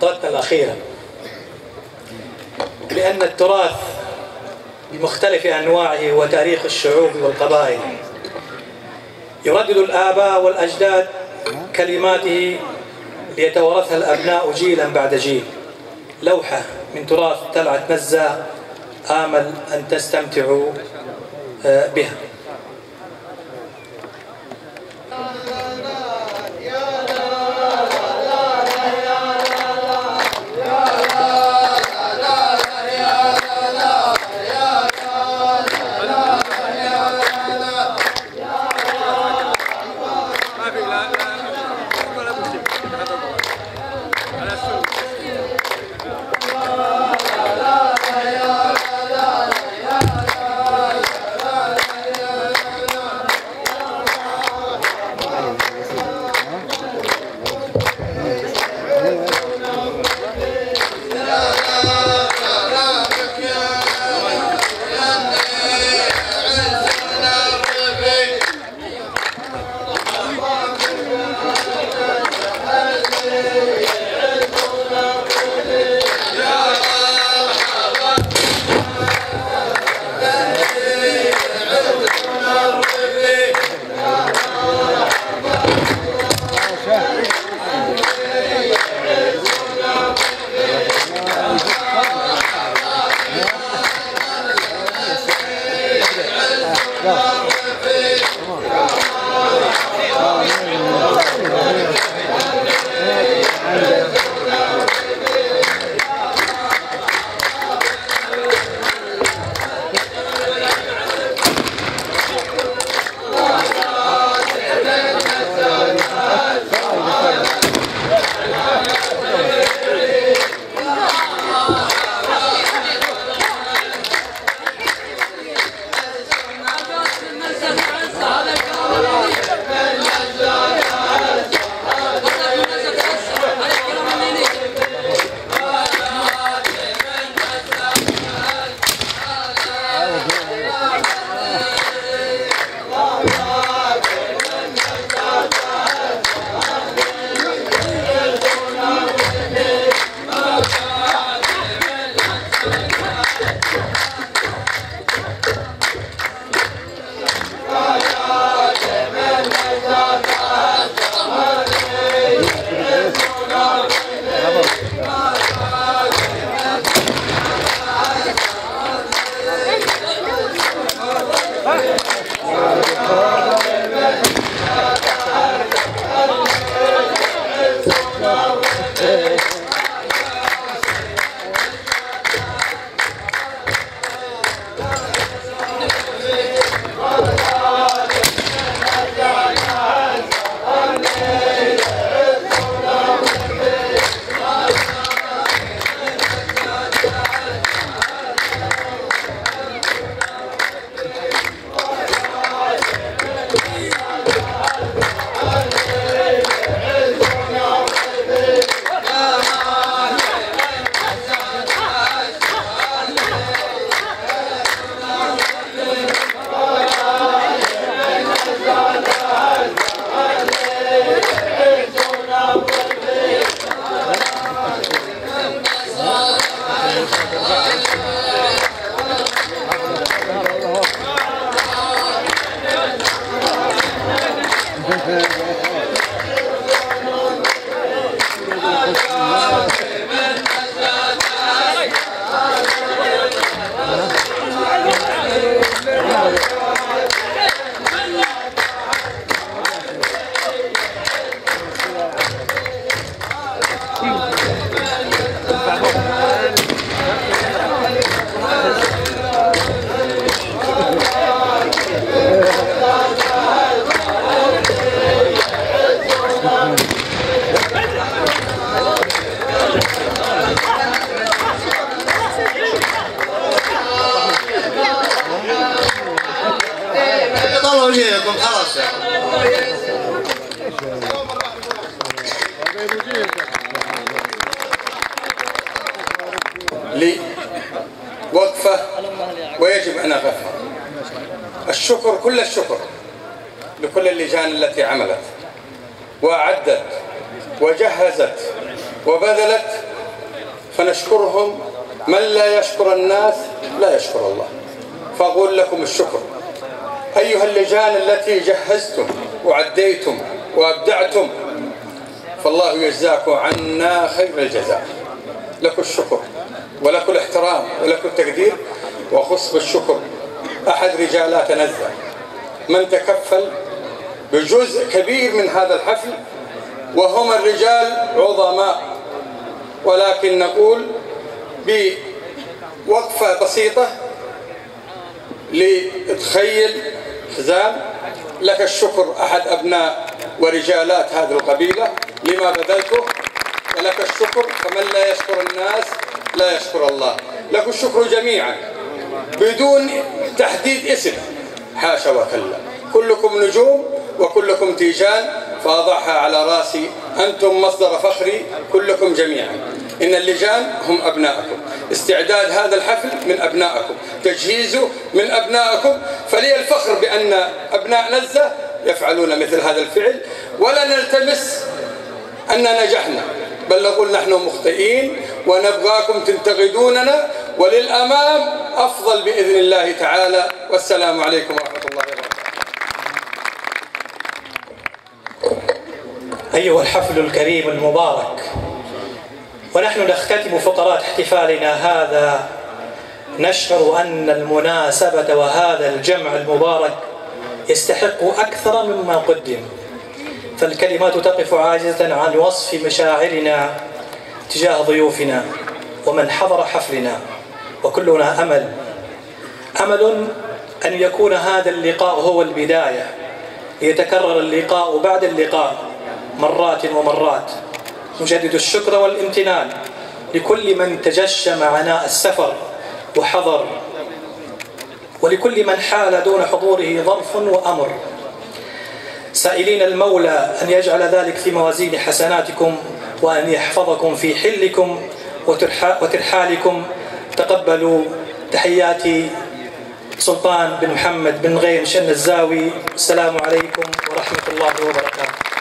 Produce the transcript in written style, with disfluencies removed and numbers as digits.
محاضرتنا الأخيرة، لأن التراث بمختلف أنواعه وتاريخ الشعوب والقبائل يردد الآباء والأجداد كلماته ليتوارثها الأبناء جيلا بعد جيل. لوحة من تراث طلعت نزار آمل أن تستمتعوا بها. لي وقفة ويجب أن أقفها. الشكر، كل الشكر لكل اللجان التي عملت وأعدت وجهزت وبذلت فنشكرهم. من لا يشكر الناس لا يشكر الله. فأقول لكم الشكر أيها اللجان التي جهزتم وعديتم وأبدعتم، فالله يجزاكم عنا خير الجزاء. لكم الشكر ولكم الاحترام ولكم التقدير. وأخص بالشكر أحد رجالات نزة من تكفل بجزء كبير من هذا الحفل، وهم الرجال عظماء، ولكن نقول بوقفة بسيطة لتخيل حزام. لك الشكر أحد أبناء ورجالات هذه القبيلة لما بذلته، ولك الشكر. فمن لا يشكر الناس لا يشكر الله. لك الشكر جميعا بدون تحديد اسم، حاشا وكلا، كلكم نجوم وكلكم تيجان، فأضعها على راسي. أنتم مصدر فخري كلكم جميعا. إن اللجان هم أبنائكم، استعداد هذا الحفل من أبنائكم، تجهيزه من أبنائكم. فلي الفخر بأن أبناء نزة يفعلون مثل هذا الفعل، ولا نلتمس أن نجحنا، بل نقول نحن مخطئين ونبغاكم تنتقدوننا، وللأمام أفضل بإذن الله تعالى. والسلام عليكم ورحمة الله وبركاته. أيها الحفل الكريم المبارك، ونحن نختتم فقرات احتفالنا هذا نشعر أن المناسبة وهذا الجمع المبارك يستحق أكثر مما قدم، فالكلمات تقف عاجزة عن وصف مشاعرنا تجاه ضيوفنا ومن حضر حفلنا. وكلنا أمل أن يكون هذا اللقاء هو البداية، ليتكرر اللقاء بعد اللقاء مرات ومرات. نجدد الشكر والامتنان لكل من تجشم عناء السفر وحضر، ولكل من حال دون حضوره ظرف وأمر، سائلين المولى أن يجعل ذلك في موازين حسناتكم، وأن يحفظكم في حلكم وترحالكم. تقبلوا تحياتي سلطان بن محمد بن غيم شن الزاوي. السلام عليكم ورحمة الله وبركاته.